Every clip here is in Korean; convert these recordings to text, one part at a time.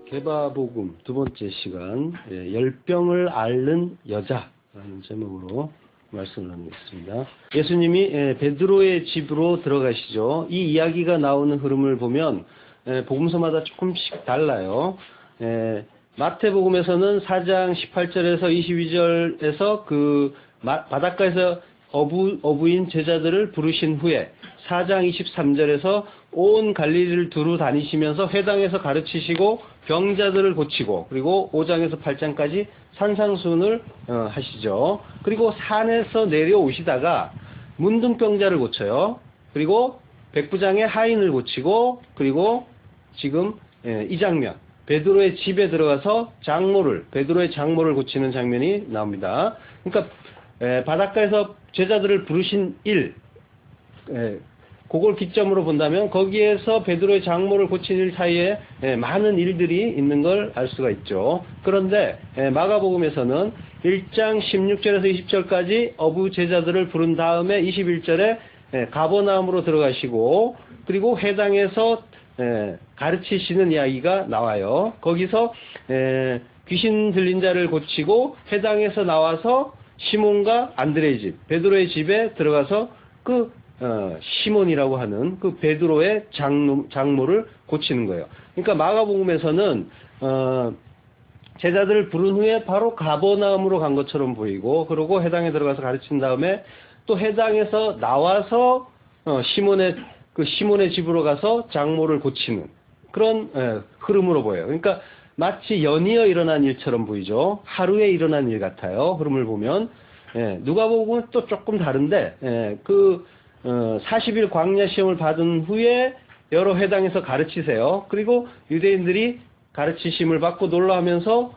개바복음 두 번째 시간, 열병을 앓는 여자라는 제목으로 말씀을 나누겠습니다. 예수님이 베드로의 집으로 들어가시죠. 이 이야기가 나오는 흐름을 보면 복음서마다 조금씩 달라요. 마태복음에서는 4장 18절에서 22절에서 그 바닷가에서 어부인 제자들을 부르신 후에 4장 23절에서 온 갈릴리를 두루 다니시면서 회당에서 가르치시고 병자들을 고치고, 그리고 5장에서 8장까지 산상순을 하시죠. 그리고 산에서 내려오시다가 문둥병자를 고쳐요. 그리고 백부장의 하인을 고치고, 그리고 지금 이 장면, 베드로의 집에 들어가서 베드로의 장모를 고치는 장면이 나옵니다. 그러니까 바닷가에서 제자들을 부르신 일, 그걸 기점으로 본다면 거기에서 베드로의 장모를 고친 일 사이에 많은 일들이 있는 걸 알 수가 있죠. 그런데 마가복음에서는 1장 16절에서 20절까지 어부 제자들을 부른 다음에 21절에 가버나움으로 들어가시고, 그리고 회당에서 가르치시는 이야기가 나와요. 거기서 귀신 들린 자를 고치고 회당에서 나와서 시몬과 안드레의 집, 베드로의 집에 들어가서 시몬이라고 하는 그 베드로의 장모를 고치는 거예요. 그러니까 마가복음에서는 제자들을 부른 후에 바로 가버나움으로 간 것처럼 보이고, 그리고 회당에 들어가서 가르친 다음에 또 회당에서 나와서 시몬의 집으로 가서 장모를 고치는 그런 흐름으로 보여요. 그러니까 마치 연이어 일어난 일처럼 보이죠. 하루에 일어난 일 같아요. 흐름을 보면. 누가복음은 또 조금 다른데 40일 광야 시험을 받은 후에 여러 회당에서 가르치세요. 그리고 유대인들이 가르치심을 받고 놀라하면서,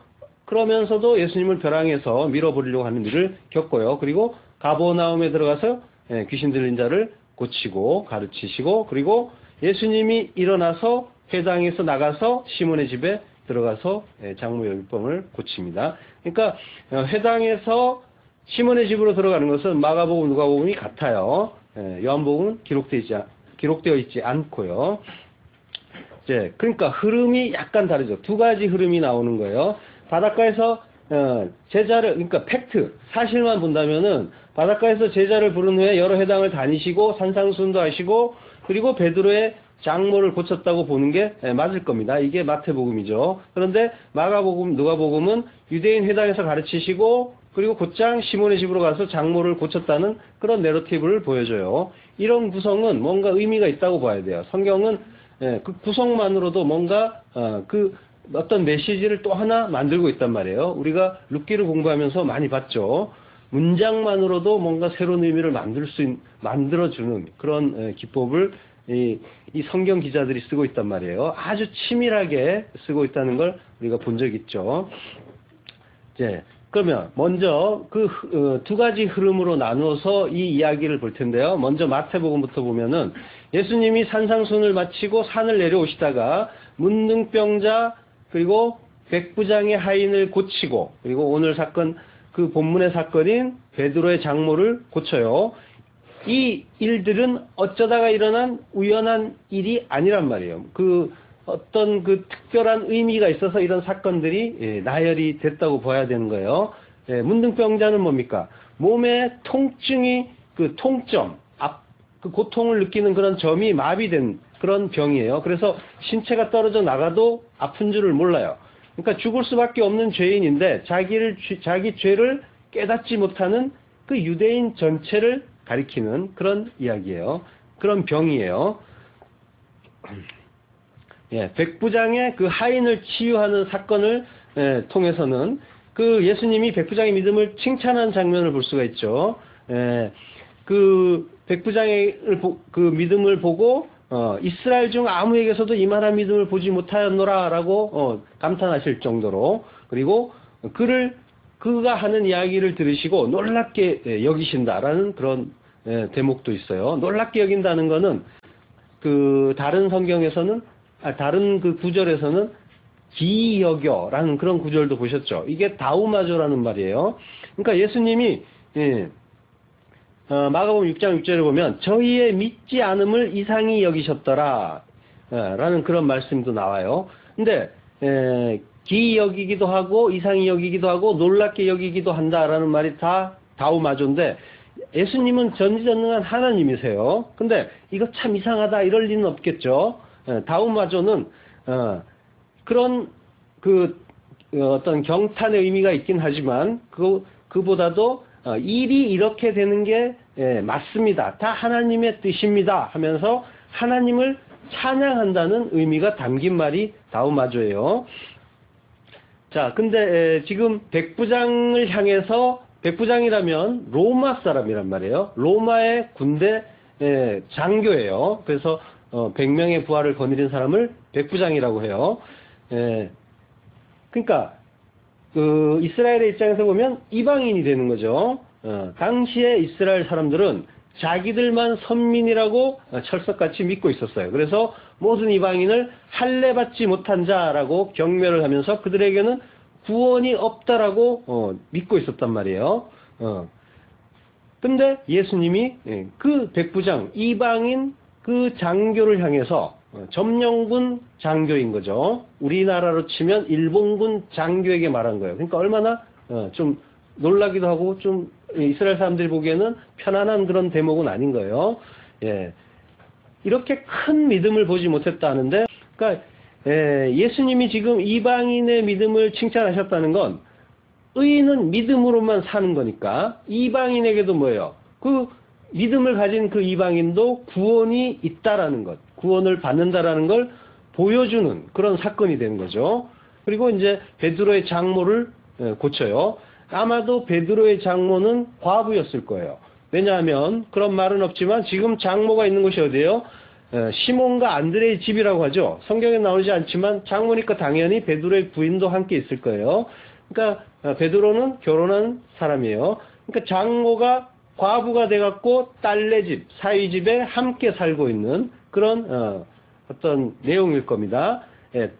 그러면서도 예수님을 벼랑에서 밀어버리려고 하는 일을 겪고요. 그리고 가버나움에 들어가서 귀신 들린 자를 고치고 가르치시고, 그리고 예수님이 일어나서 회당에서 나가서 시몬의 집에 들어가서 장모 열병을 고칩니다. 그러니까 회당에서 시몬의 집으로 들어가는 것은 마가복음, 누가복음이 같아요. 요한복음은 기록되어 있지 않고요. 그러니까 흐름이 약간 다르죠. 두 가지 흐름이 나오는 거예요. 바닷가에서 그러니까 사실만 본다면은 바닷가에서 제자를 부른 후에 여러 회당을 다니시고 산상순도 하시고, 그리고 베드로의 장모를 고쳤다고 보는 게 맞을 겁니다. 이게 마태복음이죠. 그런데 마가복음, 누가복음은 유대인 회당에서 가르치시고, 그리고 곧장 시몬의 집으로 가서 장모를 고쳤다는 그런 내러티브를 보여줘요. 이런 구성은 뭔가 의미가 있다고 봐야 돼요. 성경은 그 구성만으로도 뭔가 어떤 메시지를 또 하나 만들고 있단 말이에요. 우리가 룻기를 공부하면서 많이 봤죠. 문장만으로도 뭔가 새로운 의미를 만들어주는 그런 기법을 이 성경 기자들이 쓰고 있단 말이에요. 아주 치밀하게 쓰고 있다는 걸 우리가 본 적 있죠. 그러면 먼저 두 가지 흐름으로 나누어서 이 이야기를 볼 텐데요. 먼저 마태복음부터 보면은 예수님이 산상순을 마치고 산을 내려오시다가 문둥병자, 그리고 백부장의 하인을 고치고, 그리고 오늘 사건, 그 본문의 사건인 베드로의 장모를 고쳐요. 이 일들은 어쩌다가 일어난 우연한 일이 아니란 말이에요. 어떤 특별한 의미가 있어서 이런 사건들이 나열이 됐다고 봐야 되는 거예요. 문둥병자는 뭡니까? 몸에 통증이, 통점, 고통을 느끼는 그런 점이 마비된 그런 병이에요. 그래서 신체가 떨어져 나가도 아픈 줄을 몰라요. 그러니까 죽을 수밖에 없는 죄인인데 자기 죄를 깨닫지 못하는 그 유대인 전체를 가리키는 그런 이야기예요. 그런 병이에요. 백부장의 그 하인을 치유하는 사건을 통해서는 그 예수님이 백부장의 믿음을 칭찬하는 장면을 볼 수가 있죠. 그 백부장의 그 믿음을 보고 이스라엘 중 아무에게서도 이만한 믿음을 보지 못하였노라라고 감탄하실 정도로, 그리고 그가 하는 이야기를 들으시고 놀랍게 여기신다라는 그런 대목도 있어요. 놀랍게 여긴다는 거는 다른 성경에서는 다른 구절에서는 기이 여겨라는 그런 구절도 보셨죠. 이게 다우마조라는 말이에요. 그러니까 예수님이 마가복음 6장 6절에 보면 저희의 믿지 않음을 이상히 여기셨더라 라는 그런 말씀도 나와요. 근데 기이 여기기도 하고 이상히 여기기도 하고 놀랍게 여기기도 한다라는 말이 다 다우마조인데, 예수님은 전지전능한 하나님이세요. 근데 이거 참 이상하다 이럴 리는 없겠죠. 다우마조는 그런 어떤 경탄의 의미가 있긴 하지만 그보다도 일이 이렇게 되는 게 맞습니다. 다 하나님의 뜻입니다 하면서 하나님을 찬양한다는 의미가 담긴 말이 다우마조예요. 자, 근데 지금 백부장을 향해서, 백부장이라면 로마 사람이란 말이에요. 로마의 군대 장교예요. 그래서 100명의 부하를 거느린 사람을 백부장이라고 해요. 그러니까 이스라엘의 입장에서 보면 이방인이 되는 거죠. 당시에 이스라엘 사람들은 자기들만 선민이라고 철석같이 믿고 있었어요. 그래서 모든 이방인을 할례받지 못한 자라고 경멸을 하면서 그들에게는 구원이 없다라고 믿고 있었단 말이에요. 근데 예수님이 그 백부장, 이방인 그 장교를 향해서, 점령군 장교인 거죠. 우리나라로 치면 일본군 장교에게 말한 거예요. 그러니까 얼마나 좀 놀라기도 하고 좀 이스라엘 사람들이 보기에는 편안한 그런 대목은 아닌 거예요. 예. 이렇게 큰 믿음을 보지 못했다는데, 그러니까 예수님이 지금 이방인의 믿음을 칭찬하셨다는 건 의인은 믿음으로만 사는 거니까 이방인에게도 뭐예요? 그 믿음을 가진 그 이방인도 구원이 있다라는 것, 구원을 받는다라는 걸 보여주는 그런 사건이 된 거죠. 그리고 이제 베드로의 장모를 고쳐요. 아마도 베드로의 장모는 과부였을 거예요. 왜냐하면 그런 말은 없지만 지금 장모가 있는 곳이 어디예요? 시몬과 안드레의 집이라고 하죠. 성경에 나오지 않지만 장모니까 당연히 베드로의 부인도 함께 있을 거예요. 그러니까 베드로는 결혼한 사람이에요. 그러니까 장모가 과부가 돼갖고 딸네 집, 사위 집에 함께 살고 있는 그런 어떤 내용일 겁니다. 예.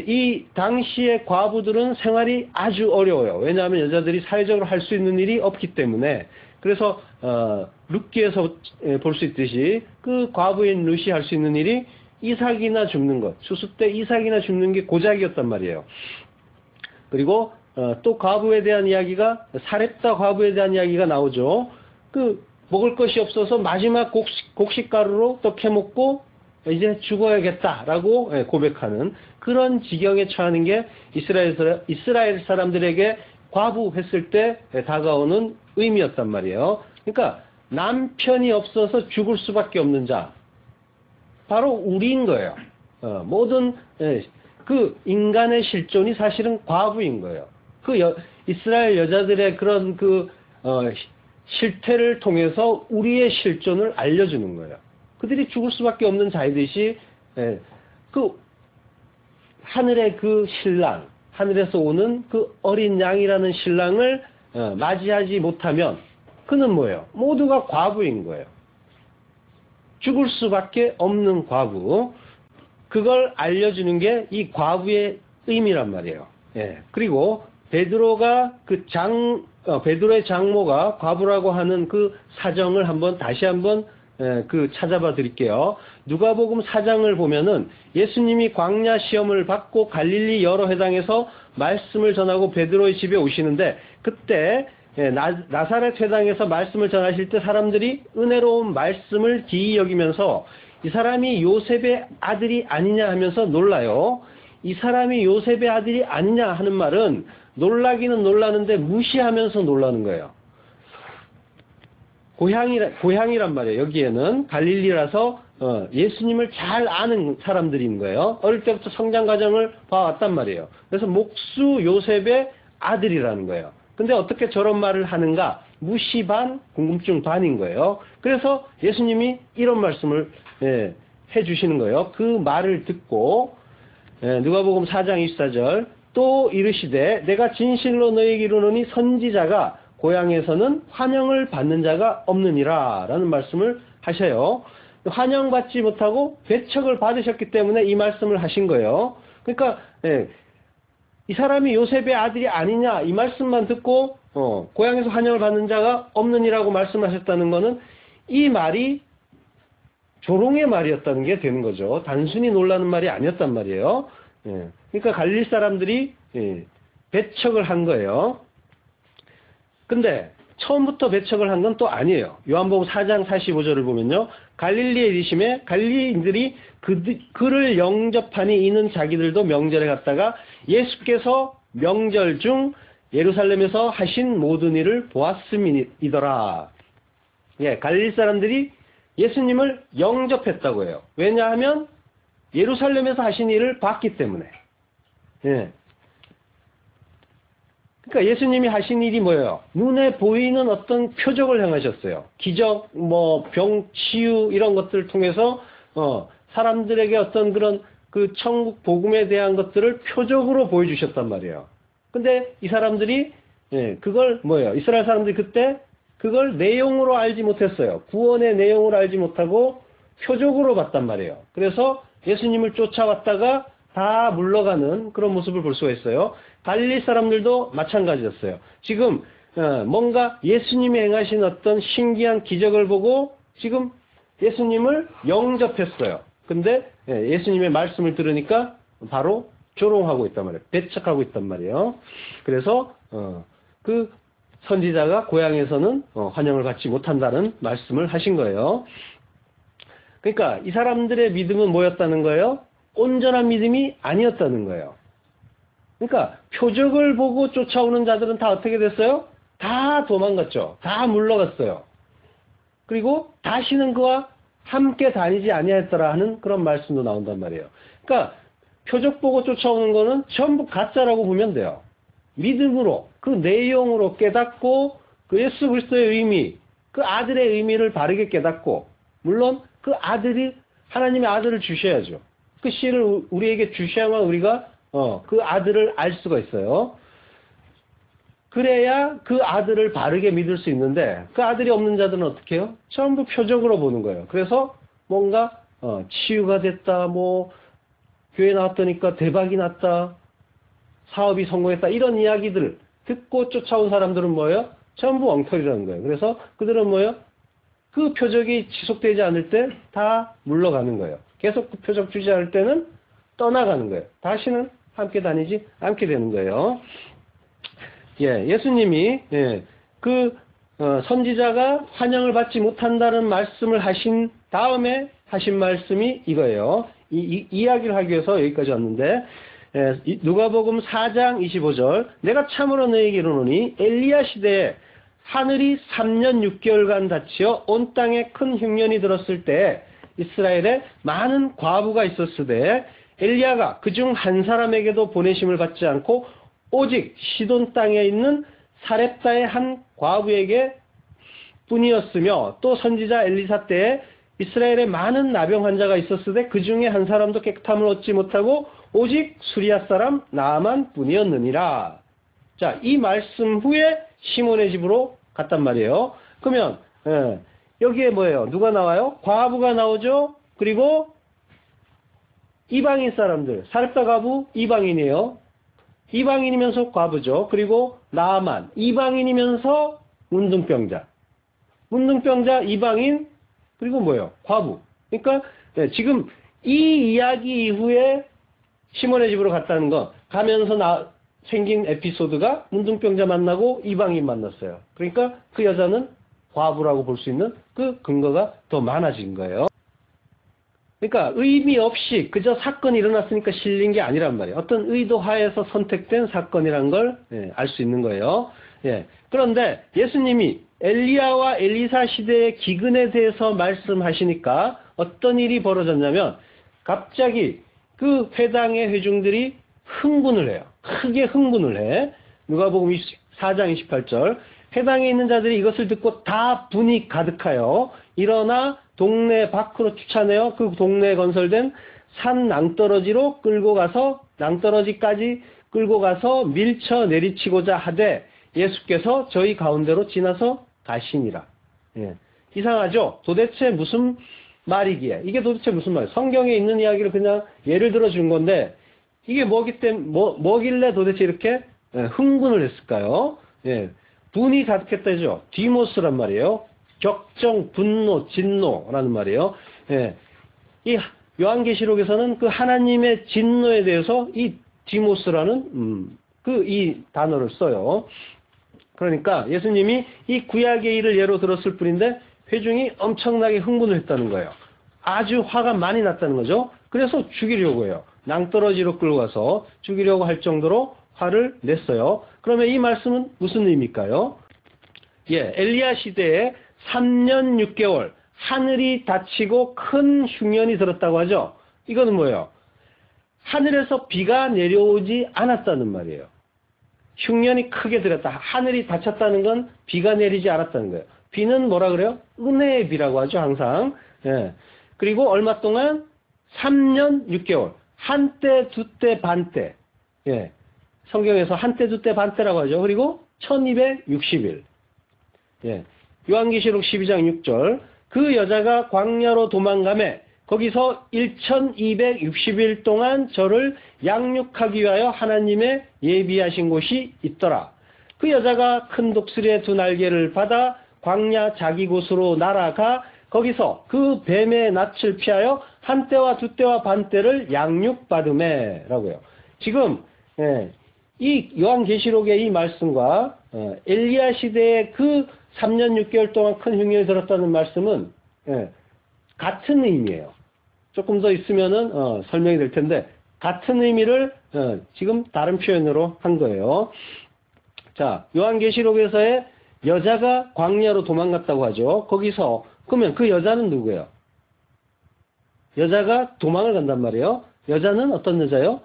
이 당시의 과부들은 생활이 아주 어려워요. 왜냐하면 여자들이 사회적으로 할 수 있는 일이 없기 때문에. 그래서 룻기에서 볼 수 있듯이 그 과부인 룻이 할 수 있는 일이 이삭이나 줍는 것, 추수 때 이삭이나 줍는 게 고작이었단 말이에요. 그리고 또 과부에 대한 이야기가, 사렙다 과부에 대한 이야기가 나오죠. 먹을 것이 없어서 마지막 곡식가루로 또 캐먹고 이제 죽어야겠다라고 고백하는 그런 지경에 처하는 게 이스라엘 사람들에게 과부했을 때 다가오는 의미였단 말이에요. 그러니까 남편이 없어서 죽을 수밖에 없는 자, 바로 우리인 거예요. 모든 그 인간의 실존이 사실은 과부인 거예요. 이스라엘 여자들의 그런 실태를 통해서 우리의 실존을 알려주는 거예요. 그들이 죽을 수밖에 없는 자이듯이 하늘의 그 신랑, 하늘에서 오는 그 어린 양이라는 신랑을 맞이하지 못하면 그는 뭐예요? 모두가 과부인 거예요. 죽을 수밖에 없는 과부. 그걸 알려주는 게 이 과부의 의미란 말이에요. 예. 그리고 베드로의 장모가 과부라고 하는 그 사정을 다시 한번 찾아봐 드릴게요. 누가복음 4장을 보면은 예수님이 광야 시험을 받고 갈릴리 여러 회당에서 말씀을 전하고 베드로의 집에 오시는데, 그때 나사렛 회당에서 말씀을 전하실 때 사람들이 은혜로운 말씀을 기이 여기면서 이 사람이 요셉의 아들이 아니냐 하면서 놀라요. 이 사람이 요셉의 아들이 아니냐 하는 말은 놀라기는 놀라는데 무시하면서 놀라는 거예요. 고향이란 말이에요. 여기에는 갈릴리라서 예수님을 잘 아는 사람들인 거예요. 어릴 때부터 성장 과정을 봐왔단 말이에요. 그래서 목수 요셉의 아들이라는 거예요. 근데 어떻게 저런 말을 하는가? 무시 반, 궁금증 반인 거예요. 그래서 예수님이 이런 말씀을 해주시는 거예요. 그 말을 듣고 누가복음 4장 24절, 또 이르시되 내가 진실로 너희에게 이르노니 선지자가 고향에서는 환영을 받는 자가 없느니라 라는 말씀을 하셔요. 환영받지 못하고 배척을 받으셨기 때문에 이 말씀을 하신 거예요. 그러니까 예, 이 사람이 요셉의 아들이 아니냐 이 말씀만 듣고 고향에서 환영을 받는 자가 없느니라고 말씀하셨다는 것은 이 말이 조롱의 말이었다는 게 되는 거죠. 단순히 놀라는 말이 아니었단 말이에요. 예, 그러니까 갈릴 사람들이 배척을 한 거예요. 근데 처음부터 배척을 한 건 또 아니에요. 요한복음 4장 45절을 보면요. 갈릴리에 이르심에 갈릴리인들이 그를 영접하니 이는 자기들도 명절에 갔다가 예수께서 명절 중 예루살렘에서 하신 모든 일을 보았음이더라. 예, 갈릴리 사람들이 예수님을 영접했다고 해요. 왜냐하면 예루살렘에서 하신 일을 봤기 때문에. 예. 그러니까 예수님이 하신 일이 뭐예요? 눈에 보이는 어떤 표적을 행하셨어요. 기적, 병 치유 이런 것들을 통해서 사람들에게 어떤 그런 그 천국 복음에 대한 것들을 표적으로 보여주셨단 말이에요. 근데 이 사람들이 그걸 뭐예요? 이스라엘 사람들이 그때 그걸 내용으로 알지 못했어요. 구원의 내용으로 알지 못하고 표적으로 봤단 말이에요. 그래서 예수님을 쫓아왔다가 다 물러가는 그런 모습을 볼 수가 있어요. 갈릴리 사람들도 마찬가지였어요. 지금 뭔가 예수님이 행하신 어떤 신기한 기적을 보고 지금 예수님을 영접했어요. 근데 예수님의 말씀을 들으니까 바로 조롱하고 있단 말이에요. 배척하고 있단 말이에요. 그래서 그 선지자가 고향에서는 환영을 받지 못한다는 말씀을 하신 거예요. 그러니까 이 사람들의 믿음은 뭐였다는 거예요? 온전한 믿음이 아니었다는 거예요. 그러니까 표적을 보고 쫓아오는 자들은 다 어떻게 됐어요? 다 도망갔죠. 다 물러갔어요. 그리고 다시는 그와 함께 다니지 아니하였더라 하는 그런 말씀도 나온단 말이에요. 그러니까 표적 보고 쫓아오는 거는 전부 가짜라고 보면 돼요. 믿음으로 그 내용으로 깨닫고 그 예수 그리스도의 의미, 그 아들의 의미를 바르게 깨닫고 물론 그 아들이 하나님의 아들을 주셔야죠. 그 씨를 우리에게 주셔야만 우리가 그 아들을 알 수가 있어요. 그래야 그 아들을 바르게 믿을 수 있는데 그 아들이 없는 자들은 어떻게 해요? 전부 표적으로 보는 거예요. 그래서 뭔가 치유가 됐다, 교회 나왔더니까 대박이 났다, 사업이 성공했다 이런 이야기들을 듣고 쫓아온 사람들은 뭐예요? 전부 엉터리라는 거예요. 그래서 그들은 뭐예요? 그 표적이 지속되지 않을 때 다 물러가는 거예요. 계속 그 표적 주지 않을 때는 떠나가는 거예요. 다시는 함께 다니지 않게 되는 거예요. 예수님이 선지자가 환영을 받지 못한다는 말씀을 하신 다음에 하신 말씀이 이거예요. 이 이야기를 하기 위해서 여기까지 왔는데 누가복음 4장 25절 내가 참으로 너희에게 이르노니 엘리야 시대에 하늘이 3년 6개월간 닫히어 온 땅에 큰 흉년이 들었을 때 이스라엘에 많은 과부가 있었으되 엘리야가 그중 한 사람에게도 보내심을 받지 않고 오직 시돈 땅에 있는 사렙다의 한 과부에게 뿐이었으며 또 선지자 엘리사 때에 이스라엘에 많은 나병 환자가 있었으되 그 중에 한 사람도 깨끗함을 얻지 못하고 오직 수리아 사람 나아만 뿐이었느니라. 자, 이 말씀 후에 시몬의 집으로 갔단 말이에요. 그러면 여기에 뭐예요? 누가 나와요? 과부가 나오죠. 그리고 이방인 사람들, 사렙다 과부 이방인이에요. 이방인이면서 과부죠. 그리고 나아만 이방인이면서 문둥병자, 문둥병자 이방인 그리고 뭐예요? 과부. 그러니까 지금 이 이야기 이후에 시몬의 집으로 갔다는 거 가면서 생긴 에피소드가 문둥병자 만나고 이방인 만났어요. 그러니까 그 여자는 과부라고 볼 수 있는 그 근거가 더 많아진 거예요. 그러니까 의미 없이 그저 사건이 일어났으니까 실린 게 아니란 말이에요. 어떤 의도하에서 선택된 사건이란 걸 알 수 있는 거예요. 그런데 예수님이 엘리야와 엘리사 시대의 기근에 대해서 말씀하시니까 어떤 일이 벌어졌냐면 갑자기 그 회당의 회중들이 흥분을 해요. 크게 흥분을 해. 누가복음 4장 28절 회당에 있는 자들이 이것을 듣고 다 분이 가득하여 일어나 동네 밖으로 쫓아내어 그 동네에 건설된 산 낭떠러지로 끌고 가서 낭떠러지까지 끌고 가서 밀쳐 내리치고자 하되 예수께서 저희 가운데로 지나서 가시니라. 이상하죠? 도대체 무슨 말이기에? 이게 도대체 무슨 말이에요? 성경에 있는 이야기를 그냥 예를 들어 준 건데 이게 뭐길래 도대체 이렇게 흥분을 했을까요? 예, 분이 가득했다죠. 디모스란 말이에요. 격정, 분노, 진노라는 말이에요. 예, 이 요한계시록에서는 그 하나님의 진노에 대해서 이 디모스라는 이 단어를 써요. 그러니까 예수님이 이 구약의 일을 예로 들었을 뿐인데 회중이 엄청나게 흥분을 했다는 거예요. 아주 화가 많이 났다는 거죠. 그래서 죽이려고 해요. 낭떠러지로 끌고 가서 죽이려고 할 정도로 화를 냈어요. 그러면 이 말씀은 무슨 의미일까요? 예, 엘리야 시대에 3년 6개월 하늘이 닫히고 큰 흉년이 들었다고 하죠. 이거는 뭐예요? 하늘에서 비가 내려오지 않았다는 말이에요. 흉년이 크게 들었다. 하늘이 닫혔다는 건 비가 내리지 않았다는 거예요. 비는 뭐라 그래요? 은혜의 비라고 하죠, 항상. 예. 그리고 얼마 동안? 3년 6개월. 한때, 두때, 반때. 예. 성경에서 한때, 두때, 반때라고 하죠. 그리고 1260일. 예. 요한계시록 12장 6절. 그 여자가 광야로 도망가매 거기서 1260일 동안 저를 양육하기 위하여 하나님의 예비하신 곳이 있더라. 그 여자가 큰 독수리의 두 날개를 받아 광야 자기 곳으로 날아가 거기서 그 뱀의 낯을 피하여 한때와 두때와 반때를 양육받으매 라고요. 지금 이 요한계시록의 이 말씀과 엘리야 시대의 그 3년 6개월 동안 큰 흉년이 들었다는 말씀은 같은 의미예요. 조금 더 있으면은 설명이 될 텐데 같은 의미를 지금 다른 표현으로 한 거예요. 자, 요한계시록에서의 여자가 광야로 도망갔다고 하죠. 거기서 그러면 그 여자는 누구예요? 여자가 도망을 간단 말이에요. 여자는 어떤 여자요?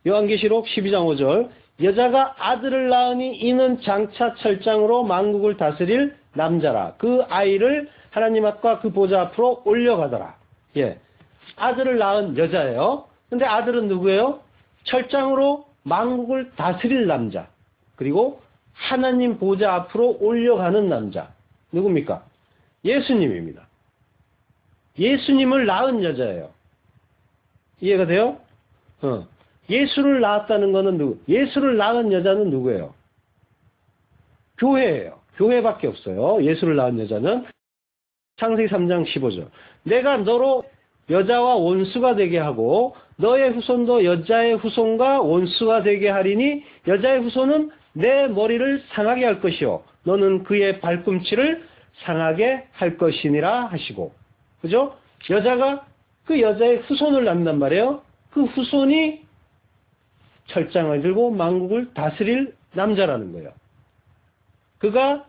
요한계시록 12장 5절 여자가 아들을 낳으니 이는 장차 철장으로 만국을 다스릴 남자라. 그 아이를 하나님 앞과 그 보좌 앞으로 올려가더라. 예, 아들을 낳은 여자예요. 근데 아들은 누구예요? 철장으로 만국을 다스릴 남자. 그리고 하나님 보좌 앞으로 올려가는 남자. 누굽니까? 예수님입니다. 예수님을 낳은 여자예요. 이해가 돼요? 예수를 낳았다는 것은 누구? 예수를 낳은 여자는 누구예요? 교회예요. 교회밖에 없어요. 예수를 낳은 여자는. 창세기 3장 15절. 내가 너로 여자와 원수가 되게 하고 너의 후손도 여자의 후손과 원수가 되게 하리니 여자의 후손은 내 머리를 상하게 할 것이요 너는 그의 발꿈치를 상하게 할 것이니라 하시고. 그죠? 여자가 그 여자의 후손을 낳는단 말이에요. 그 후손이 철장을 들고 만국을 다스릴 남자라는 거예요. 그가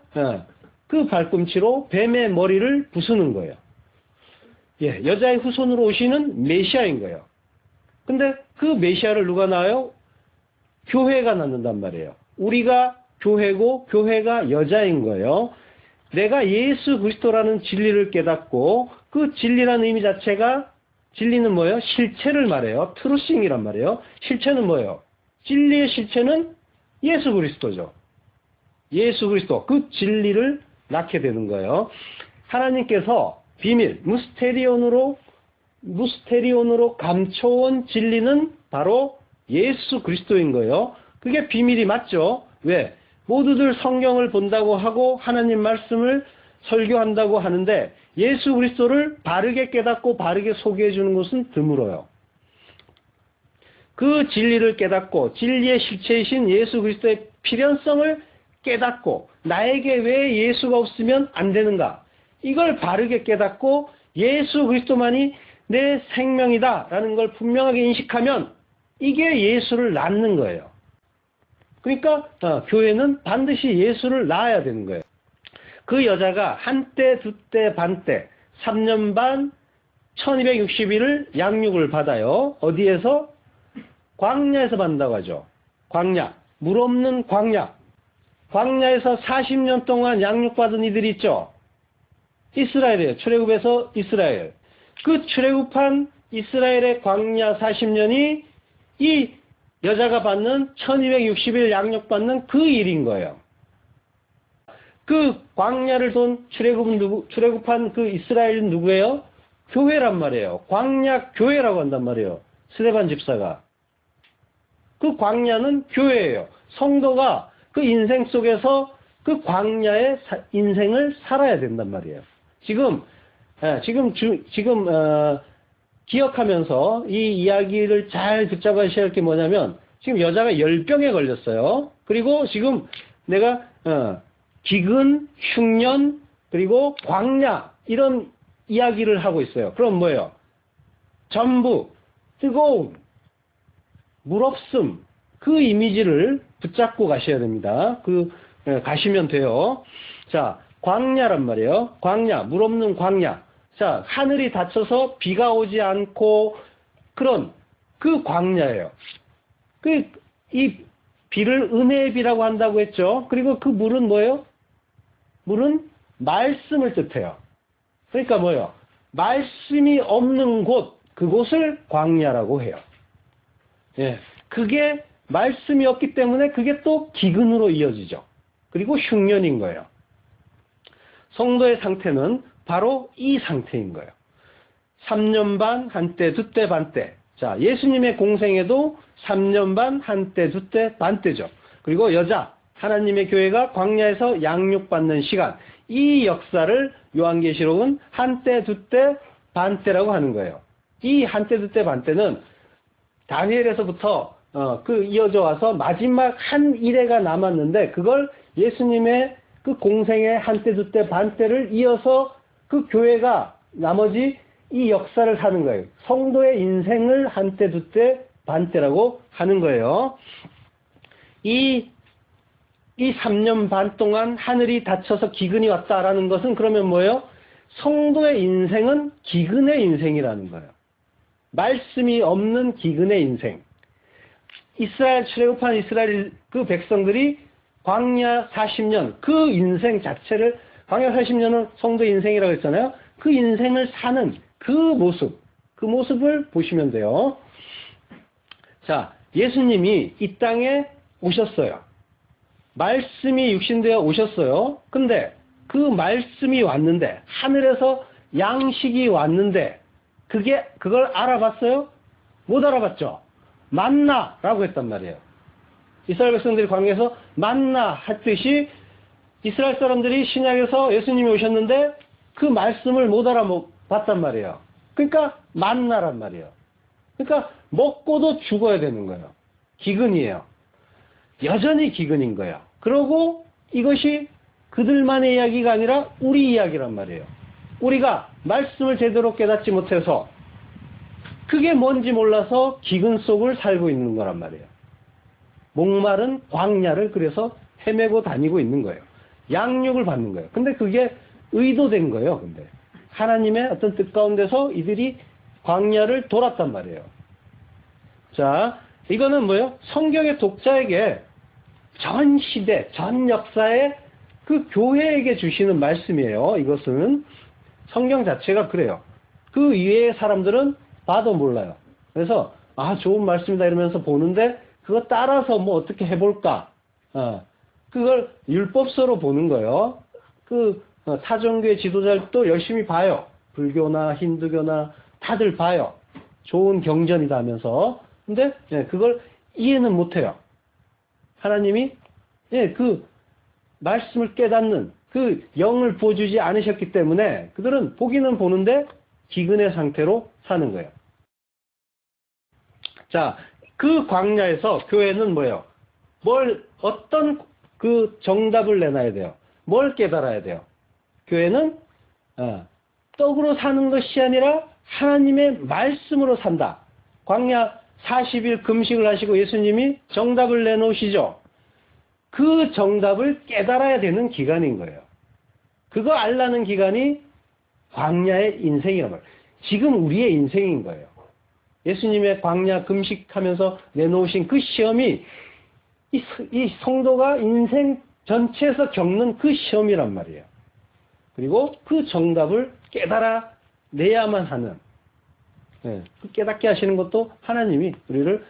그 발꿈치로 뱀의 머리를 부수는 거예요. 예, 여자의 후손으로 오시는 메시아인 거예요. 근데 그 메시아를 누가 낳아요? 교회가 낳는단 말이에요. 우리가 교회고 교회가 여자인 거예요. 내가 예수 그리스도라는 진리를 깨닫고 그 진리라는 의미 자체가 진리는 뭐예요? 실체를 말해요. 트루싱이란 말이에요. 실체는 뭐예요? 진리의 실체는 예수 그리스도죠. 예수 그리스도 그 진리를 낳게 되는 거예요. 하나님께서 비밀 무스테리온으로 감춰온 진리는 바로 예수 그리스도인 거예요. 그게 비밀이 맞죠? 왜? 모두들 성경을 본다고 하고 하나님 말씀을 설교한다고 하는데 예수 그리스도를 바르게 깨닫고 바르게 소개해 주는 것은 드물어요. 그 진리를 깨닫고 진리의 실체이신 예수 그리스도의 필연성을 깨닫고 나에게 왜 예수가 없으면 안 되는가? 이걸 바르게 깨닫고 예수 그리스도만이 내 생명이다 라는 걸 분명하게 인식하면 이게 예수를 낳는 거예요. 그러니까 교회는 반드시 예수를 낳아야 되는 거예요. 그 여자가 한때, 두때, 반때, 3년 반, 1260일을 양육을 받아요. 어디에서? 광야에서 받는다고 하죠. 광야. 물 없는 광야. 광야에서 40년 동안 양육받은 이들이 있죠. 이스라엘이에요. 출애굽에서 이스라엘. 그 출애굽한 이스라엘의 광야 40년이 이 여자가 받는 1260일 양육받는 그 일인 거예요. 그 광야를 돈 출애굽한 그 이스라엘은 누구예요? 교회란 말이에요. 광야 교회라고 한단 말이에요. 스데반 집사가. 그 광야는 교회예요. 성도가 그 인생 속에서 그 광야의 인생을 살아야 된단 말이에요. 지금 기억하면서 이 이야기를 잘 붙잡아셔야 할 게 뭐냐면, 지금 여자가 열병에 걸렸어요. 그리고 지금 내가 기근, 흉년, 그리고 광야 이런 이야기를 하고 있어요. 그럼 뭐예요? 전부 뜨거움, 물없음, 그 이미지를 붙잡고 가셔야 됩니다. 가시면 돼요. 자, 광야란 말이에요. 광야, 물 없는 광야. 자, 하늘이 닫혀서 비가 오지 않고 그런 그 광야예요. 이 비를 은혜의 비라고 한다고 했죠. 그리고 그 물은 뭐예요? 물은 말씀을 뜻해요. 그러니까 뭐예요? 말씀이 없는 곳, 그곳을 광야라고 해요. 예, 그게 말씀이 없기 때문에 그게 또 기근으로 이어지죠. 그리고 흉년인 거예요. 성도의 상태는 바로 이 상태인 거예요. 3년 반, 한때, 두때, 반때. 자, 예수님의 공생에도 3년 반, 한때, 두때, 반때죠. 그리고 여자, 하나님의 교회가 광야에서 양육받는 시간. 이 역사를 요한계시록은 한때, 두때, 반때라고 하는 거예요. 이 한때, 두때, 반때는 다니엘에서부터 이어져 와서 마지막 한 일회가 남았는데, 그걸 예수님의 그 공생의 한때, 두때, 반때를 이어서 그 교회가 나머지 이 역사를 사는 거예요. 성도의 인생을 한때, 두때, 반때라고 하는 거예요. 이 3년 반 동안 하늘이 닫혀서 기근이 왔다라는 것은 그러면 뭐예요? 성도의 인생은 기근의 인생이라는 거예요. 말씀이 없는 기근의 인생. 출애굽한 이스라엘 그 백성들이 광야 40년, 그 인생 자체를, 광야 40년은 성도 인생이라고 했잖아요. 그 인생을 사는 그 모습을 보시면 돼요. 자, 예수님이 이 땅에 오셨어요. 말씀이 육신되어 오셨어요. 근데 그 말씀이 왔는데, 하늘에서 양식이 왔는데, 그걸 알아봤어요? 못 알아봤죠? 만나라고 했단 말이에요. 이스라엘 백성들이 광야에서 만나 했듯이 이스라엘 사람들이 신약에서 예수님이 오셨는데 그 말씀을 못 알아봤단 말이에요. 그러니까 만나란 말이에요. 그러니까 먹고도 죽어야 되는 거예요. 기근이에요. 여전히 기근인 거예요. 그러고 이것이 그들만의 이야기가 아니라 우리 이야기란 말이에요. 우리가 말씀을 제대로 깨닫지 못해서 그게 뭔지 몰라서 기근 속을 살고 있는 거란 말이에요. 목마른 광야를 그래서 헤매고 다니고 있는 거예요. 양육을 받는 거예요. 근데 그게 의도된 거예요. 근데 하나님의 어떤 뜻 가운데서 이들이 광야를 돌았단 말이에요. 자, 이거는 뭐예요? 성경의 독자에게 전 시대, 전 역사의 그 교회에게 주시는 말씀이에요. 이것은 성경 자체가 그래요. 그 이외의 사람들은 봐도 몰라요. 그래서 좋은 말씀이다 이러면서 보는데 그거 따라서 뭐 어떻게 해볼까? 그걸 율법서로 보는 거예요. 타종교의 지도자들도 열심히 봐요. 불교나 힌두교나 다들 봐요. 좋은 경전이다 하면서. 근데 그걸 이해는 못해요. 하나님이 그 말씀을 깨닫는 그 영을 부어주지 않으셨기 때문에 그들은 보기는 보는데 기근의 상태로 사는 거예요. 자, 그 광야에서 교회는 뭐예요? 어떤 그 정답을 내놔야 돼요? 뭘 깨달아야 돼요? 교회는 떡으로 사는 것이 아니라 하나님의 말씀으로 산다. 광야 40일 금식을 하시고 예수님이 정답을 내놓으시죠. 그 정답을 깨달아야 되는 기간인 거예요. 그거 알라는 기간이 광야의 인생이란 말이에요. 지금 우리의 인생인 거예요. 예수님의 광야 금식하면서 내놓으신 그 시험이 이 성도가 인생 전체에서 겪는 그 시험이란 말이에요. 그리고 그 정답을 깨달아 내야만 하는, 그 깨닫게 하시는 것도 하나님이 우리를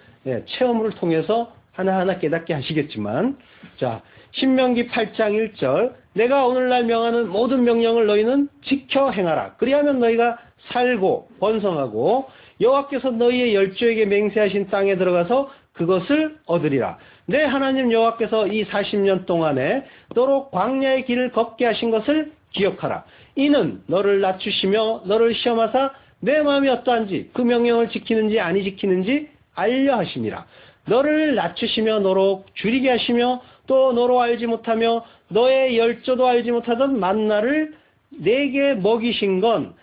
체험을 통해서 하나하나 깨닫게 하시겠지만, 자, 신명기 8장 1절, 내가 오늘날 명하는 모든 명령을 너희는 지켜 행하라. 그리하면 너희가 살고 번성하고 여호와께서 너희의 열조에게 맹세하신 땅에 들어가서 그것을 얻으리라. 내 하나님 여호와께서 이 40년 동안에 너로 광야의 길을 걷게 하신 것을 기억하라. 이는 너를 낮추시며 너를 시험하사 내 마음이 어떠한지 그 명령을 지키는지 아니 지키는지 알려 하심이라. 너를 낮추시며 너로 줄이게 하시며 또 너로 알지 못하며 너의 열조도 알지 못하던 만나를 내게 먹이신 건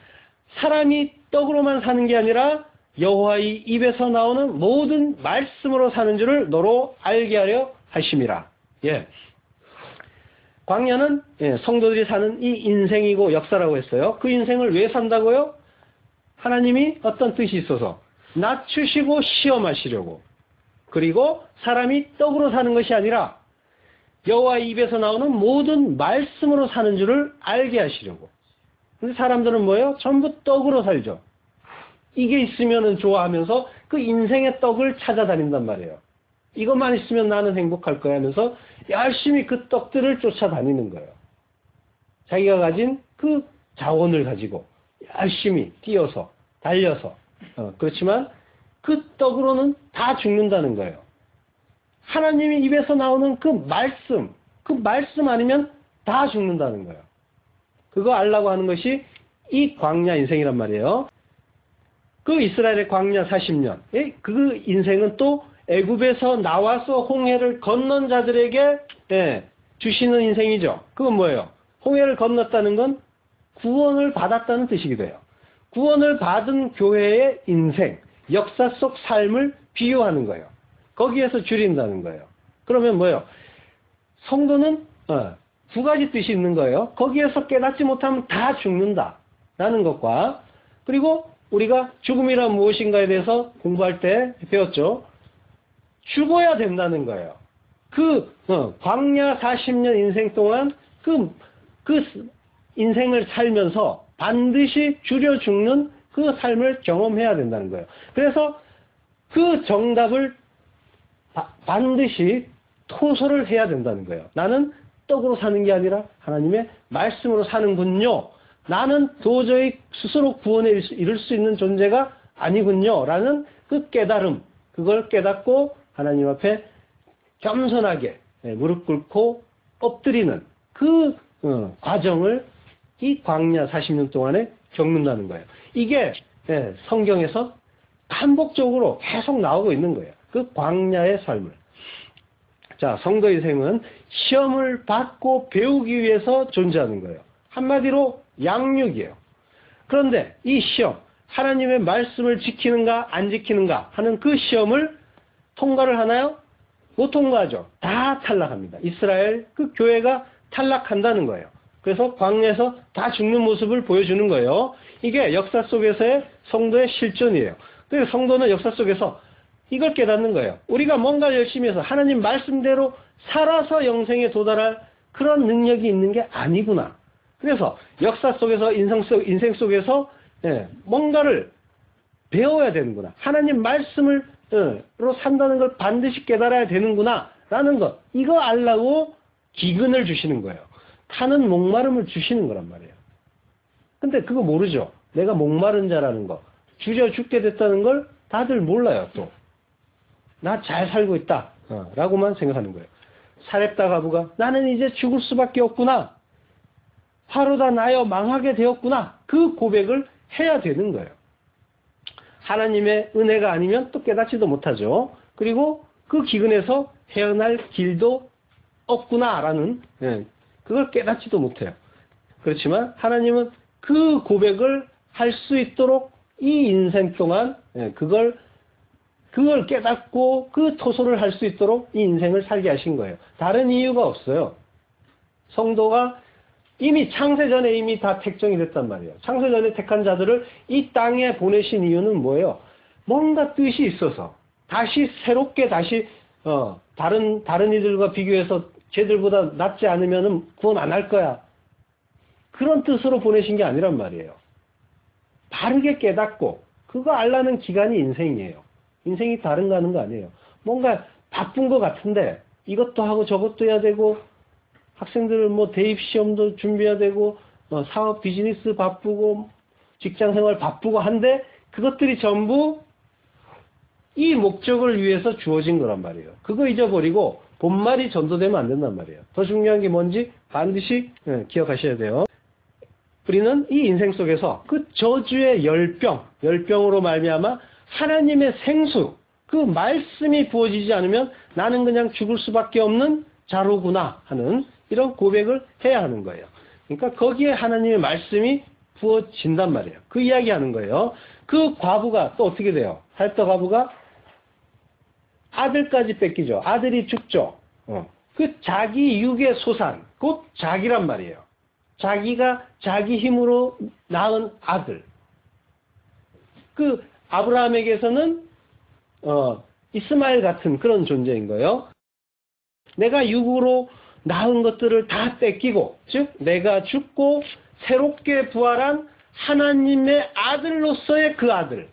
사람이 떡으로만 사는 게 아니라 여호와의 입에서 나오는 모든 말씀으로 사는 줄을 너로 알게 하려 하심이라. 예. 광야는 성도들이 사는 이 인생이고 역사라고 했어요. 그 인생을 왜 산다고요? 하나님이 어떤 뜻이 있어서 낮추시고 시험하시려고. 그리고 사람이 떡으로 사는 것이 아니라 여호와의 입에서 나오는 모든 말씀으로 사는 줄을 알게 하시려고. 근데 사람들은 뭐예요? 전부 떡으로 살죠. 이게 있으면 좋아하면서 그 인생의 떡을 찾아다닌단 말이에요. 이것만 있으면 나는 행복할 거야 하면서 열심히 그 떡들을 쫓아다니는 거예요. 자기가 가진 그 자원을 가지고 열심히 뛰어서 달려서 그렇지만 그 떡으로는 다 죽는다는 거예요. 하나님이 입에서 나오는 그 말씀 아니면 다 죽는다는 거예요. 그거 알라고 하는 것이 이 광야 인생이란 말이에요. 그 이스라엘의 광야 40년, 그 인생은 또 애굽에서 나와서 홍해를 건넌 자들에게 주시는 인생이죠. 그건 뭐예요? 홍해를 건넜다는 건 구원을 받았다는 뜻이기도 해요. 구원을 받은 교회의 인생, 역사 속 삶을 비유하는 거예요. 거기에서 줄인다는 거예요. 그러면 뭐예요? 성도는 두 가지 뜻이 있는 거예요. 거기에서 깨닫지 못하면 다 죽는다라는 것과, 그리고 우리가 죽음이란 무엇인가에 대해서 공부할 때 배웠죠. 죽어야 된다는 거예요. 그 광야 40년 인생 동안 그 인생을 살면서 반드시 줄여 죽는 그 삶을 경험해야 된다는 거예요. 그래서 그 정답을 반드시 토설을 해야 된다는 거예요. 나는 떡으로 사는 게 아니라 하나님의 말씀으로 사는군요. 나는 도저히 스스로 구원에 이를 수 있는 존재가 아니군요. 라는 그 깨달음, 그걸 깨닫고 하나님 앞에 겸손하게 무릎 꿇고 엎드리는 그 과정을 이 광야 40년 동안에 겪는다는 거예요. 이게 성경에서 반복적으로 계속 나오고 있는 거예요. 그 광야의 삶을. 자, 성도 인생은 시험을 받고 배우기 위해서 존재하는 거예요. 한마디로 양육이에요. 그런데 이 시험, 하나님의 말씀을 지키는가 안 지키는가 하는 그 시험을 통과를 하나요? 못 통과하죠. 다 탈락합니다. 이스라엘 그 교회가 탈락한다는 거예요. 그래서 광야에서 다 죽는 모습을 보여주는 거예요. 이게 역사 속에서의 성도의 실존이에요. 그래서 성도는 역사 속에서 이걸 깨닫는 거예요. 우리가 뭔가 열심히 해서 하나님 말씀대로 살아서 영생에 도달할 그런 능력이 있는 게 아니구나. 그래서 역사 속에서 인생 속에서 뭔가를 배워야 되는구나. 하나님 말씀으로 산다는 걸 반드시 깨달아야 되는구나 라는 것. 이거 알라고 기근을 주시는 거예요. 타는 목마름을 주시는 거란 말이에요. 근데 그거 모르죠. 내가 목마른 자라는 거. 주저 죽게 됐다는 걸 다들 몰라요. 또 나 잘 살고 있다 라고만 생각하는 거예요. 사렙다 가부가 나는 이제 죽을 수밖에 없구나. 화로다 나여 망하게 되었구나. 그 고백을 해야 되는 거예요. 하나님의 은혜가 아니면 또 깨닫지도 못하죠. 그리고 그 기근에서 헤어날 길도 없구나라는 그걸 깨닫지도 못해요. 그렇지만 하나님은 그 고백을 할 수 있도록 이 인생 동안 그걸 깨닫고 그 토설을 할 수 있도록 이 인생을 살게 하신 거예요. 다른 이유가 없어요. 성도가 이미 창세전에 이미 다 택정이 됐단 말이에요. 창세전에 택한 자들을 이 땅에 보내신 이유는 뭐예요? 뭔가 뜻이 있어서 다시 새롭게 다시 다른 이들과 비교해서 쟤들보다 낫지 않으면 구원 안 할 거야. 그런 뜻으로 보내신 게 아니란 말이에요. 바르게 깨닫고 그거 알라는 기간이 인생이에요. 인생이 다른가 하는 거 아니에요. 뭔가 바쁜 것 같은데 이것도 하고 저것도 해야 되고 학생들 대입 시험도 준비해야 되고 사업 비즈니스 바쁘고 직장 생활 바쁘고 한데 그것들이 전부 이 목적을 위해서 주어진 거란 말이에요. 그거 잊어버리고 본말이 전도되면 안 된단 말이에요. 더 중요한 게 뭔지 반드시 기억하셔야 돼요. 우리는 이 인생 속에서 그 저주의 열병으로 말미암아 하나님의 생수, 그 말씀이 부어지지 않으면 나는 그냥 죽을 수밖에 없는 자로구나 하는 이런 고백을 해야 하는 거예요. 그러니까 거기에 하나님의 말씀이 부어진단 말이에요. 그 이야기 하는 거예요. 그 과부가 또 어떻게 돼요? 살더 과부가 아들까지 뺏기죠. 아들이 죽죠. 그 자기 육의 소산, 곧 자기란 말이에요. 자기가 자기 힘으로 낳은 아들. 그 아브라함에게서는 이스마엘 같은 그런 존재인 거예요. 내가 육으로 낳은 것들을 다 뺏기고, 즉 내가 죽고 새롭게 부활한 하나님의 아들로서의 그 아들,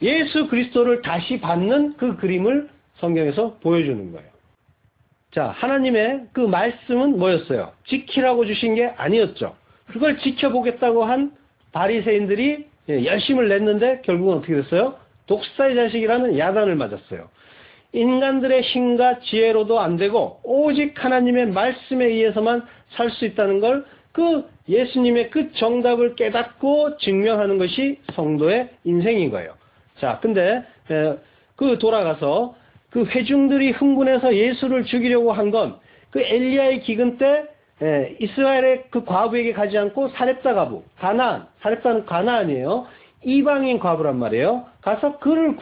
예수 그리스도를 다시 받는 그 그림을 성경에서 보여주는 거예요. 자, 하나님의 그 말씀은 뭐였어요? 지키라고 주신 게 아니었죠. 그걸 지켜보겠다고 한 바리새인들이 열심을 냈는데 결국은 어떻게 됐어요? 독사의 자식이라는 야단을 맞았어요. 인간들의 힘과 지혜로도 안 되고 오직 하나님의 말씀에 의해서만 살 수 있다는 걸 그 예수님의 그 정답을 깨닫고 증명하는 것이 성도의 인생인 거예요. 자, 근데 그 돌아가서 그 회중들이 흥분해서 예수를 죽이려고 한 건 그 엘리야의 기근 때 이스라엘의 그 과부에게 가지 않고 사렙다 과부, 사렙다는 가나안이에요. 이방인 과부란 말이에요. 가서 그를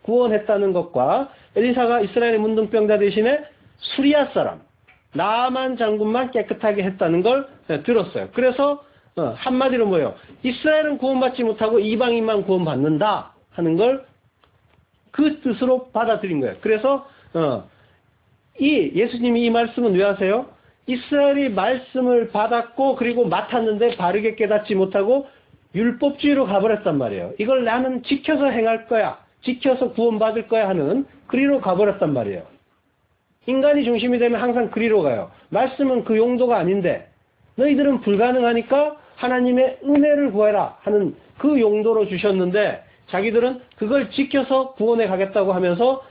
구원했다는 것과 엘리사가 이스라엘의 문둥병자 대신에 수리아 사람, 나아만 장군만 깨끗하게 했다는 걸 들었어요. 그래서 한마디로 뭐예요? 이스라엘은 구원받지 못하고 이방인만 구원받는다 하는 걸 그 뜻으로 받아들인 거예요. 그래서 이 예수님이 이 말씀은 왜 하세요? 이스라엘이 말씀을 받았고 그리고 맡았는데 바르게 깨닫지 못하고 율법주의로 가버렸단 말이에요. 이걸 나는 지켜서 행할 거야. 지켜서 구원받을 거야 하는 그리로 가버렸단 말이에요. 인간이 중심이 되면 항상 그리로 가요. 말씀은 그 용도가 아닌데 너희들은 불가능하니까 하나님의 은혜를 구해라 하는 그 용도로 주셨는데 자기들은 그걸 지켜서 구원해 가겠다고 하면서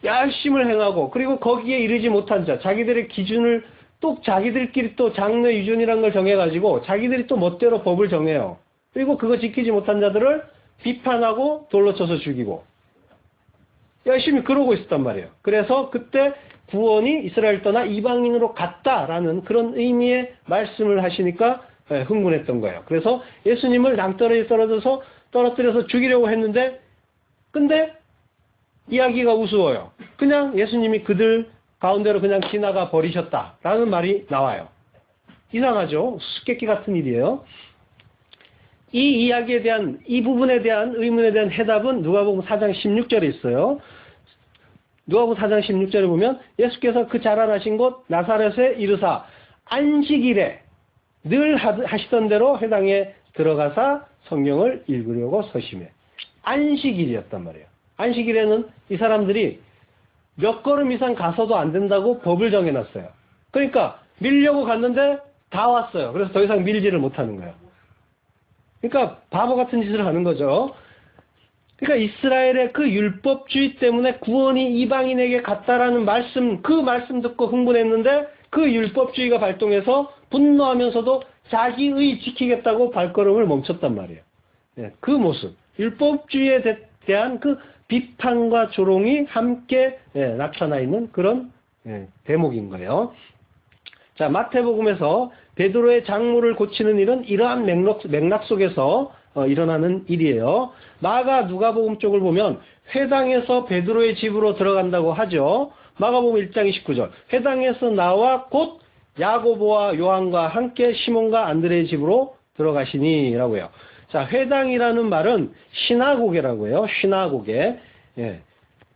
열심을 행하고 그리고 거기에 이르지 못한 자, 자기들의 기준을 또 자기들끼리 또 장래 유준이라는 걸 정해가지고 자기들이 또 멋대로 법을 정해요. 그리고 그거 지키지 못한 자들을 비판하고 돌로 쳐서 죽이고 열심히 그러고 있었단 말이에요. 그래서 그때 구원이 이스라엘 떠나 이방인으로 갔다라는 그런 의미의 말씀을 하시니까 흥분했던 거예요. 그래서 예수님을 낭떠러지 떨어뜨려서 죽이려고 했는데 근데 이야기가 우스워요. 그냥 예수님이 그들 가운데로 그냥 지나가 버리셨다라는 말이 나와요. 이상하죠? 수수께끼 같은 일이에요. 이 이야기에 대한 이 부분에 대한 의문에 대한 해답은 누가복음 4장 16절에 있어요. 누가복음 4장 16절에 보면 예수께서 그 자라나신 곳 나사렛에 이르사 안식일에 늘 하시던 대로 회당에 들어가사 성경을 읽으려고 서심해. 안식일이었단 말이에요. 안식일에는 이 사람들이 몇 걸음 이상 가서도 안 된다고 법을 정해놨어요. 그러니까 밀려고 갔는데 다 왔어요. 그래서 더 이상 밀지를 못하는 거예요. 그러니까 바보 같은 짓을 하는 거죠. 그러니까 이스라엘의 그 율법주의 때문에 구원이 이방인에게 갔다라는 말씀, 그 말씀 듣고 흥분했는데 그 율법주의가 발동해서 분노하면서도 자기의 지키겠다고 발걸음을 멈췄단 말이에요. 그 모습, 율법주의에 대한 그 비판과 조롱이 함께 나타나 있는 그런 대목인 거예요. 자, 마태복음에서 베드로의 장모를 고치는 일은 이러한 맥락 속에서 일어나는 일이에요. 마가 누가복음 쪽을 보면 회당에서 베드로의 집으로 들어간다고 하죠. 마가복음 1장 29절. 회당에서 나와 곧 야고보와 요한과 함께 시몬과 안드레의 집으로 들어가시니라고요. 자, 회당이라는 말은 시나고게라고 해요. 시나고게.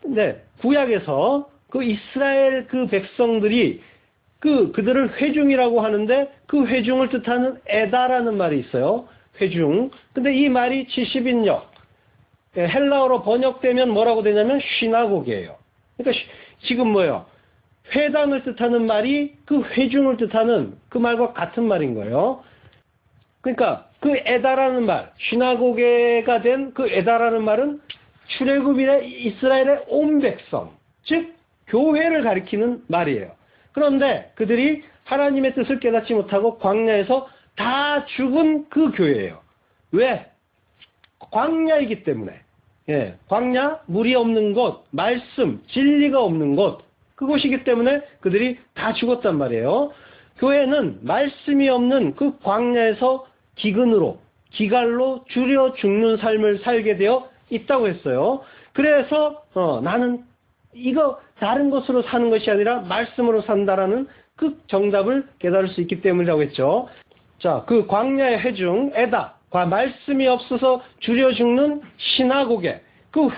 근데 구약에서 그 이스라엘 그 백성들이 그들을 회중이라고 하는데 그 회중을 뜻하는 에다라는 말이 있어요. 회중. 근데 이 말이 70인역. 헬라어로 번역되면 뭐라고 되냐면 시나고게예요. 그러니까 지금 뭐예요? 회당을 뜻하는 말이 그 회중을 뜻하는 그 말과 같은 말인 거예요. 그러니까 그 에다라는 말, 시나고게가 된 그 에다라는 말은 출애굽일에 이스라엘의 온 백성, 즉 교회를 가리키는 말이에요. 그런데 그들이 하나님의 뜻을 깨닫지 못하고 광야에서 다 죽은 그 교회예요. 왜? 광야이기 때문에. 예, 광야, 물이 없는 곳, 말씀, 진리가 없는 곳, 그곳이기 때문에 그들이 다 죽었단 말이에요. 교회는 말씀이 없는 그 광야에서 기근으로, 기갈로 줄여 죽는 삶을 살게 되어 있다고 했어요. 그래서 나는 이거 다른 것으로 사는 것이 아니라 말씀으로 산다라는 그 정답을 깨달을 수 있기 때문이라고 했죠. 자, 그 광야의 회중, 에다, 말씀이 없어서 줄여 죽는 시나고게, 그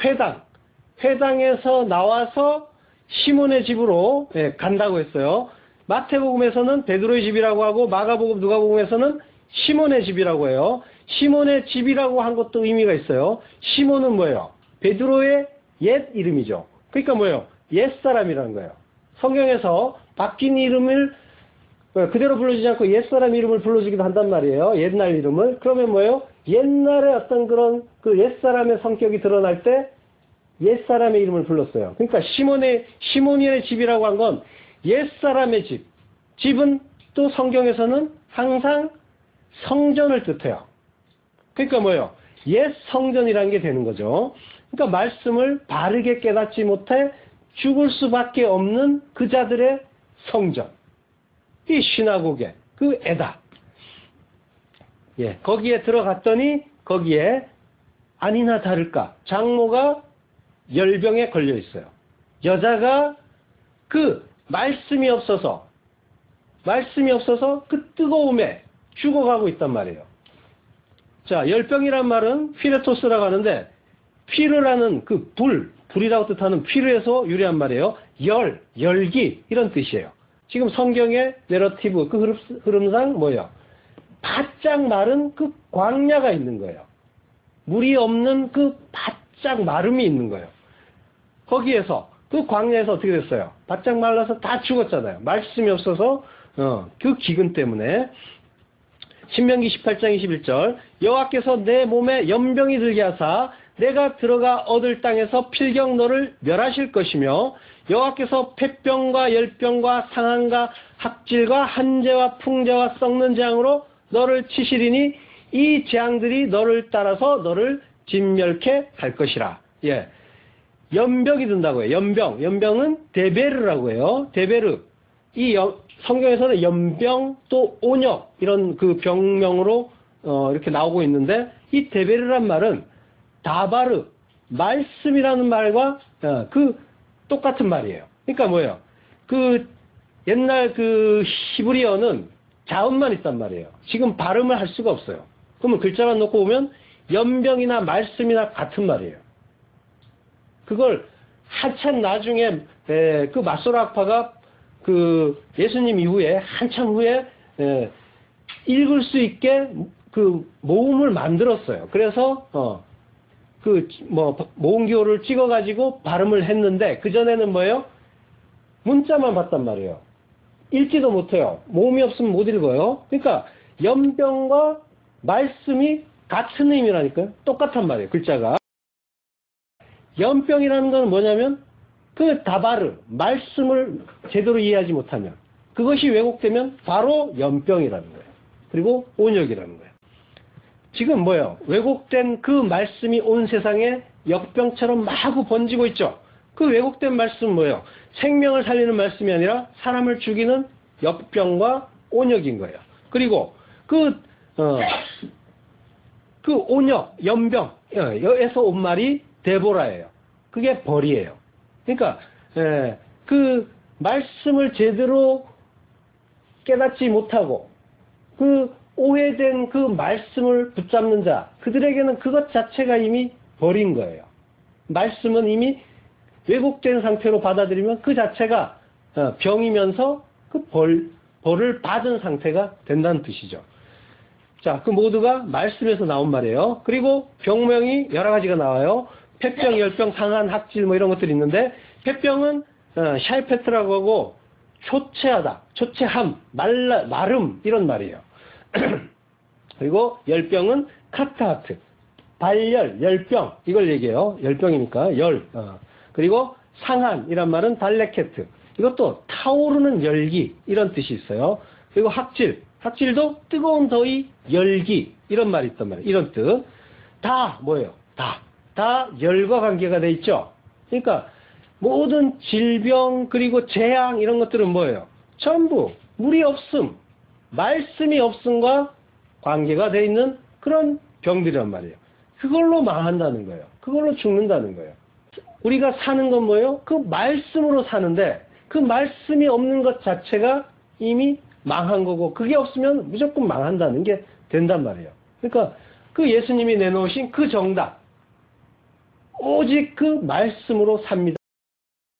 회당에서 나와서 시몬의 집으로 간다고 했어요. 마태복음에서는 베드로의 집이라고 하고 마가복음, 누가복음에서는 시몬의 집이라고 해요. 시몬의 집이라고 한 것도 의미가 있어요. 시몬은 뭐예요? 베드로의 옛 이름이죠. 그러니까 뭐예요? 옛사람이라는 거예요. 성경에서 바뀐 이름을 그대로 불러주지 않고 옛사람 이름을 불러주기도 한단 말이에요. 옛날 이름을. 그러면 뭐예요? 옛날에 어떤 그런 그 옛사람의 성격이 드러날 때 옛사람의 이름을 불렀어요. 그러니까 시몬이의 집이라고 한 건 옛사람의 집. 집은 또 성경에서는 항상 성전을 뜻해요. 그러니까 뭐예요? 옛 성전이라는 게 되는 거죠. 그러니까 말씀을 바르게 깨닫지 못해 죽을 수밖에 없는 그 자들의 성전. 이 시나고게, 그 에다. 예, 거기에 들어갔더니 거기에 아니나 다를까 장모가 열병에 걸려 있어요. 여자가 그 말씀이 없어서 그 뜨거움에 죽어가고 있단 말이에요. 자, 열병이란 말은 피레토스라고 하는데 피르라는 그 불이라고 뜻하는 피르에서 유래한 말이에요. 열기 이런 뜻이에요. 지금 성경의 내러티브 그 흐름상 뭐예요? 바짝 마른 그 광야가 있는 거예요. 물이 없는 그 바짝 마름이 있는 거예요. 거기에서 그 광야에서 어떻게 됐어요? 바짝 말라서 다 죽었잖아요. 말씀이 없어서 그 기근 때문에. 신명기 18장 21절 여호와께서 내 몸에 연병이 들게 하사 내가 들어가 얻을 땅에서 필경 너를 멸하실 것이며 여호와께서 폐병과 열병과 상한과 학질과 한재와 풍재와 썩는 재앙으로 너를 치시리니 이 재앙들이 너를 따라서 너를 진멸케 할 것이라. 예, 연병이 든다고 해요. 연병은 데베르라고 해요. 데베르. 성경에서는 연병 또 온역 이런 그 병명으로 이렇게 나오고 있는데 이 데베르란 말은 다바르 말씀이라는 말과 그 똑같은 말이에요. 그러니까 뭐예요? 그 옛날 그 히브리어는 자음만 있단 말이에요. 지금 발음을 할 수가 없어요. 그러면 글자만 놓고 보면 연병이나 말씀이나 같은 말이에요. 그걸 한참 나중에 그 마소라파가 그 예수님 이후에 한참 후에 읽을 수 있게 그 모음을 만들었어요. 그래서 모음기호를 찍어가지고 발음을 했는데 그 전에는 뭐예요? 문자만 봤단 말이에요. 읽지도 못해요. 모음이 없으면 못 읽어요. 그러니까 연병과 말씀이 같은 의미라니까요. 똑같단 말이에요. 글자가. 연병이라는 건 뭐냐면 그 다바르, 말씀을 제대로 이해하지 못하면 그것이 왜곡되면 바로 연병이라는 거예요. 그리고 온역이라는 거예요. 지금 뭐예요? 왜곡된 그 말씀이 온 세상에 역병처럼 마구 번지고 있죠. 그 왜곡된 말씀은 뭐예요? 생명을 살리는 말씀이 아니라 사람을 죽이는 역병과 온역인 거예요. 그리고 그 온역, 연병에서 온 말이 데보라예요. 그게 벌이에요. 그러니까 그 말씀을 제대로 깨닫지 못하고 그 오해된 그 말씀을 붙잡는 자, 그들에게는 그것 자체가 이미 벌인 거예요. 말씀은 이미 왜곡된 상태로 받아들이면 그 자체가 병이면서 그 벌을 받은 상태가 된다는 뜻이죠. 자, 그 모두가 말씀에서 나온 말이에요. 그리고 병명이 여러 가지가 나와요. 폐병, 열병, 상한, 학질 뭐 이런 것들이 있는데 폐병은 샤이페트라고 하고 초췌하다, 초췌함, 마름 이런 말이에요. 그리고 열병은 카타하트, 발열, 열병 이걸 얘기해요. 열병이니까 열. 그리고 상한이란 말은 달레케트. 이것도 타오르는 열기 이런 뜻이 있어요. 그리고 학질, 학질도 뜨거운 더위, 열기 이런 말이 있단 말이에요. 이런 뜻. 다 뭐예요? 다 열과 관계가 돼 있죠. 그러니까 모든 질병 그리고 재앙 이런 것들은 뭐예요? 전부 물이 없음, 말씀이 없음과 관계가 돼 있는 그런 병들이란 말이에요. 그걸로 망한다는 거예요. 그걸로 죽는다는 거예요. 우리가 사는 건 뭐예요? 그 말씀으로 사는데 그 말씀이 없는 것 자체가 이미 망한 거고 그게 없으면 무조건 망한다는 게 된단 말이에요. 그러니까 그 예수님이 내놓으신 그 정답 오직 그 말씀으로 삽니다.